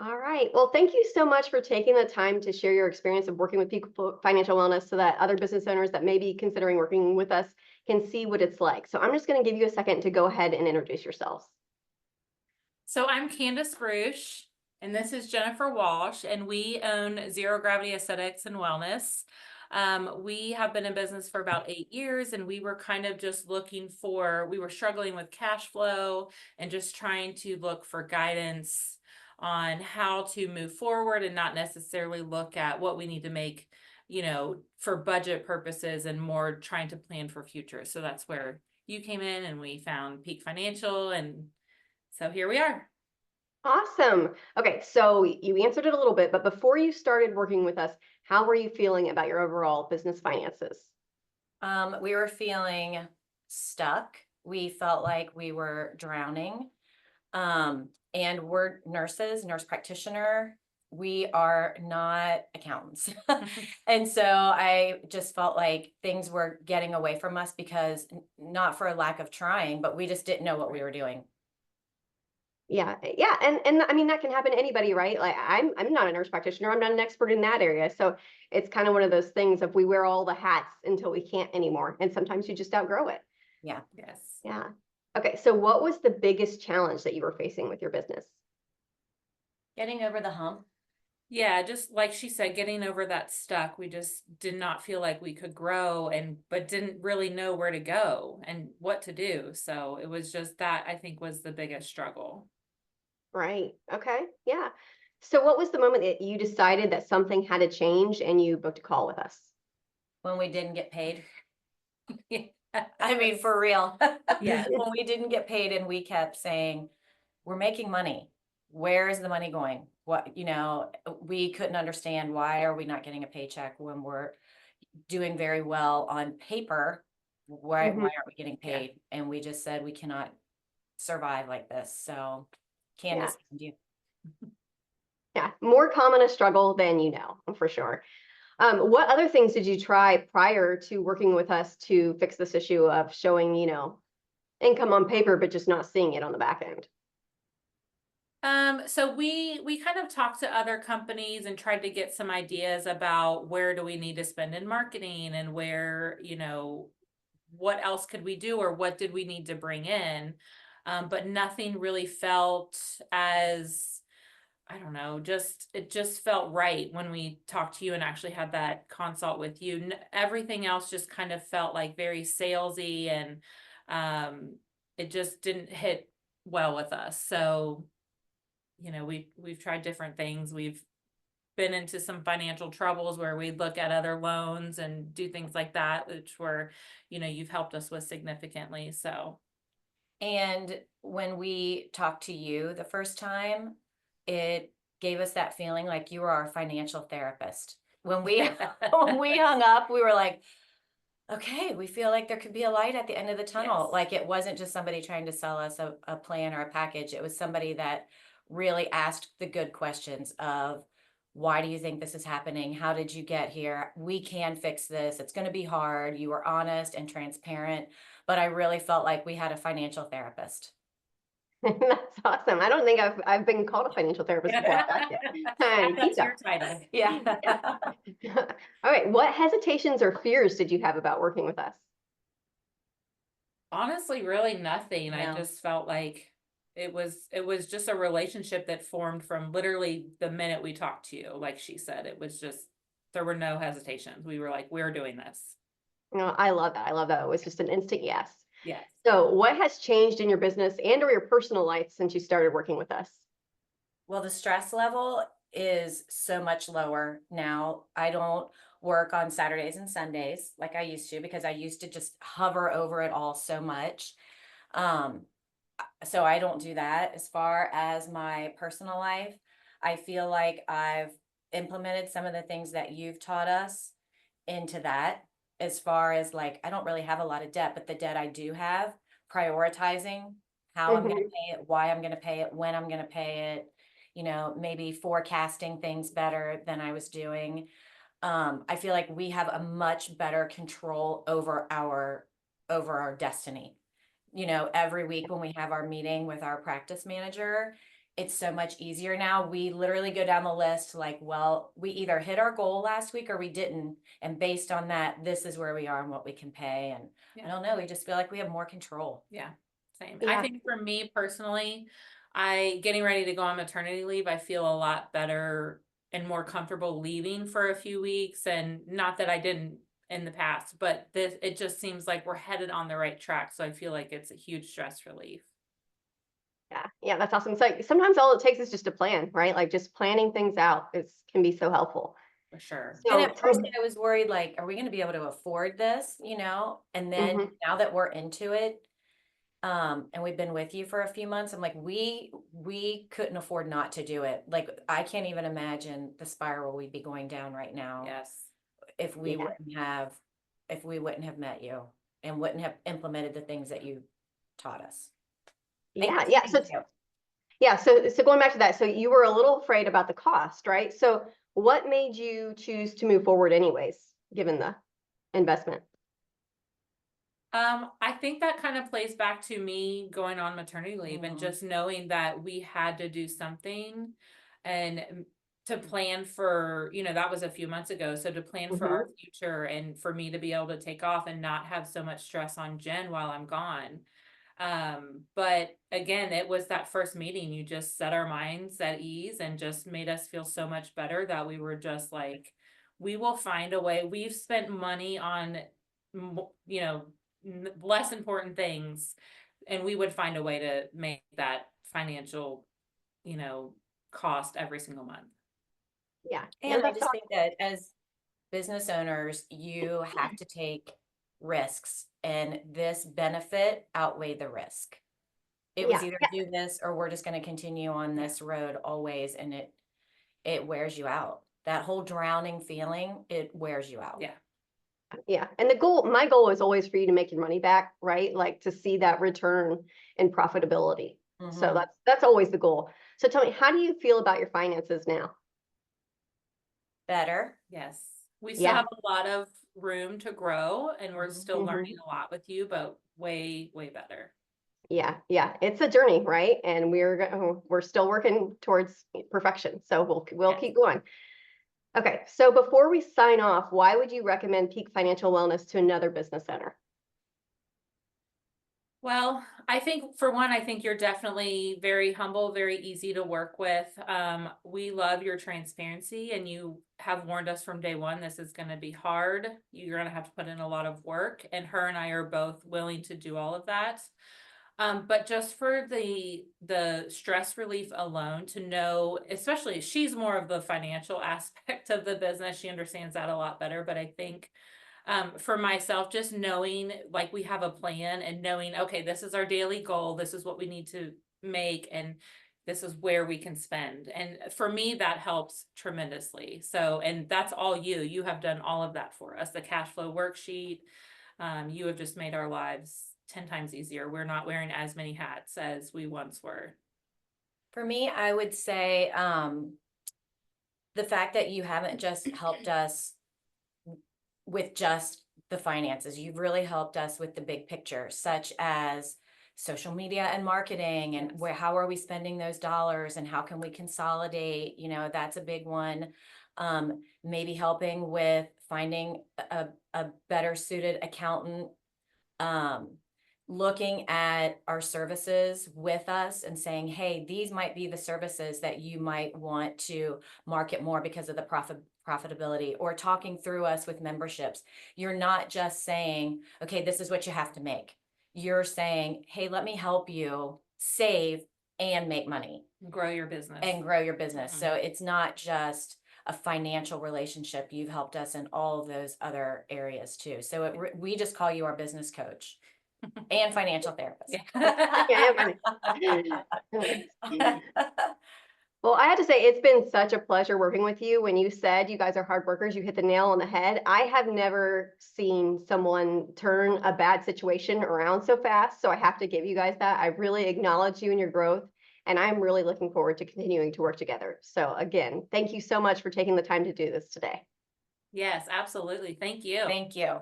All right. Well, thank you so much for taking the time to share your experience of working with people financial wellness so that other business owners that may be considering working with us can see what it's like. So I'm just going to give you a second to go ahead and introduce yourselves. So I'm Candace Reusch, and this is Jennifer Walsh, and we own Zero Gravity Aesthetics and Wellness. We have been in business for about 8 years, and we were kind of just we were struggling with cash flow and just trying to look for guidance on how to move forward and not necessarily look at what we need to make, for budget purposes and more trying to plan for future. So that's where you came in and we found Peak Financial, and so here we are. Awesome. Okay, so you answered it a little bit, but before you started working with us, how were you feeling about your overall business finances? We were feeling stuck. We felt like we were drowning. And we're nurses, nurse practitioner. We are not accountants. And so I just felt like things were getting away from us because not for a lack of trying, but we just didn't know what we were doing. Yeah, and I mean that can happen to anybody, right? Like I'm not a nurse practitioner, I'm not an expert in that area. So it's kind of one of those things of we wear all the hats until we can't anymore. And sometimes you just outgrow it. Yeah. Yes. Yeah. Okay, so what was the biggest challenge that you were facing with your business? Getting over the hump. Yeah, just like she said, getting over that stuck. We just did not feel like we could grow but didn't really know where to go and what to do. So it was just that I think was the biggest struggle. Right. Okay. Yeah. So what was the moment that you decided that something had to change and you booked a call with us? When we didn't get paid. Yes. I mean, for real. Yes. When we didn't get paid and we kept saying, we're making money. Where is the money going? We couldn't understand, why are we not getting a paycheck when we're doing very well on paper? Why Mhm. aren't we getting Yeah. paid? And we just said we cannot survive like this. So Yeah. Candace, you. Yeah. More common a struggle than you know, for sure. What other things did you try prior to working with us to fix this issue of showing, income on paper, but just not seeing it on the back end? So we kind of talked to other companies and tried to get some ideas about where do we need to spend in marketing and where, what else could we do or what did we need to bring in? But nothing really felt as, I don't know, it just felt right when we talked to you and actually had that consult with you. Everything else just kind of felt like very salesy, and it just didn't hit well with us. So we've tried different things. We've been into some financial troubles where we look at other loans and do things like that, which were, you've helped us with significantly. So And when we talked to you the first time, it gave us that feeling like you were our financial therapist. When we when we hung up, we were like, okay, we feel like there could be a light at the end of the tunnel. yes. Like it wasn't just somebody trying to sell us a plan or a package. It was somebody that really asked the good questions of, why do you think this is happening? How did you get here? We can fix this. It's going to be hard. You were honest and transparent, but I really felt like we had a financial therapist. That's awesome. I don't think I've been called a financial therapist before. I like it. Keep That's that. your title. Yeah. All right. What hesitations or fears did you have about working with us? Honestly, really nothing. I No. just felt like it was just a relationship that formed from literally the minute we talked to you. Like she said, it was just, there were no hesitations. We were like, we're doing this. No, I love that. I love that. It was just an instant yes. Yes. So, what has changed in your business and or your personal life since you started working with us? Well, the stress level is so much lower now. I don't work on Saturdays and Sundays like I used to, because I used to just hover over it all so much. Um, so I don't do that. As far as my personal life, I feel like I've implemented some of the things that you've taught us into that. As far as, like, I don't really have a lot of debt, but the debt I do have, prioritizing how I'm going to Mhm. pay it, why I'm going to pay it, when I'm going to pay it, maybe forecasting things better than I was doing. I feel like we have a much better control over our destiny. Every week when we have our meeting with our practice manager, it's so much easier now. We literally go down the list like, well, we either hit our goal last week or we didn't. And based on that, this is where we are and what we can pay. And I don't know, we just feel like we have more control. Yeah, same. Yeah. I think for me personally, getting ready to go on maternity leave, I feel a lot better and more comfortable leaving for a few weeks. And not that I didn't in the past, but it just seems like we're headed on the right track. So I feel like it's a huge stress relief. Yeah, that's awesome. So sometimes all it takes is just a plan, right? Like just planning things out can be so helpful. For sure. And So, at first I was worried, like, are we going to be able to afford this, you know? And then now that we're into it, and we've been with you for a few months, I'm like, we couldn't afford not to do it. Like, I can't even imagine the spiral we'd be going down right now. Yes. If we wouldn't have met you and wouldn't have implemented the things that you taught us. yeah. Thank you. So going back to that, so you were a little afraid about the cost, right? So what made you choose to move forward anyways, given the investment? I think that kind of plays back to me going on maternity leave and just knowing that we had to do something and to plan for, that was a few months ago. So to plan for our future and for me to be able to take off and not have so much stress on Jen while I'm gone. But again, it was that first meeting, you just set our minds at ease and just made us feel so much better that we were just like, we will find a way. We've spent money on, less important things, and we would find a way to make that financial, cost every single month. Yeah. And I just think that as business owners, you have to take risks, and this benefit outweigh the risk. It was either do this or we're just going to continue on this road always, and it wears you out. That whole drowning feeling, it wears you out. Yeah. And my goal is always for you to make your money back, right? Like to see that return in profitability. So that's always the goal. So tell me, how do you feel about your finances now? Better. Yes. We still have a lot of room to grow, and we're still learning a lot with you, but way, way better. Yeah. It's a journey, right? And we're still working towards perfection. So we'll keep going. Okay. So before we sign off, why would you recommend Peak Financial Wellness to another business owner? Well, I think for one, I think you're definitely very humble, very easy to work with. We love your transparency, and you have warned us from day one, this is going to be hard. You're going to have to put in a lot of work, and her and I are both willing to do all of that. But just for the stress relief alone, to know, especially she's more of the financial aspect of the business. She understands that a lot better. But I think for myself, just knowing like we have a plan and knowing, okay, this is our daily goal. This is what we need to make. And this is where we can spend. And for me, that helps tremendously. So, and that's all you have done all of that for us. The cash flow worksheet, you have just made our lives 10 times easier. We're not wearing as many hats as we once were. For me, I would say the fact that you haven't just helped us with just the finances, you've really helped us with the big picture, such as social media and marketing, and how are we spending those dollars, and how can we consolidate? That's a big one. Maybe helping with finding a better suited accountant, looking at our services with us and saying, hey, these might be the services that you might want to market more because of the profitability, or talking through us with memberships. You're not just saying, okay, this is what you have to make. You're saying, hey, let me help you save and make money. Grow your business. So it's not just a financial relationship. You've helped us in all of those other areas too. So we just call you our business coach and financial therapist. Well, I have to say, it's been such a pleasure working with you. When you said you guys are hard workers, you hit the nail on the head. I have never seen someone turn a bad situation around so fast. So I have to give you guys that. I really acknowledge you and your growth, and I'm really looking forward to continuing to work together. So again, thank you so much for taking the time to do this today. Yes, absolutely. Thank you. Thank you.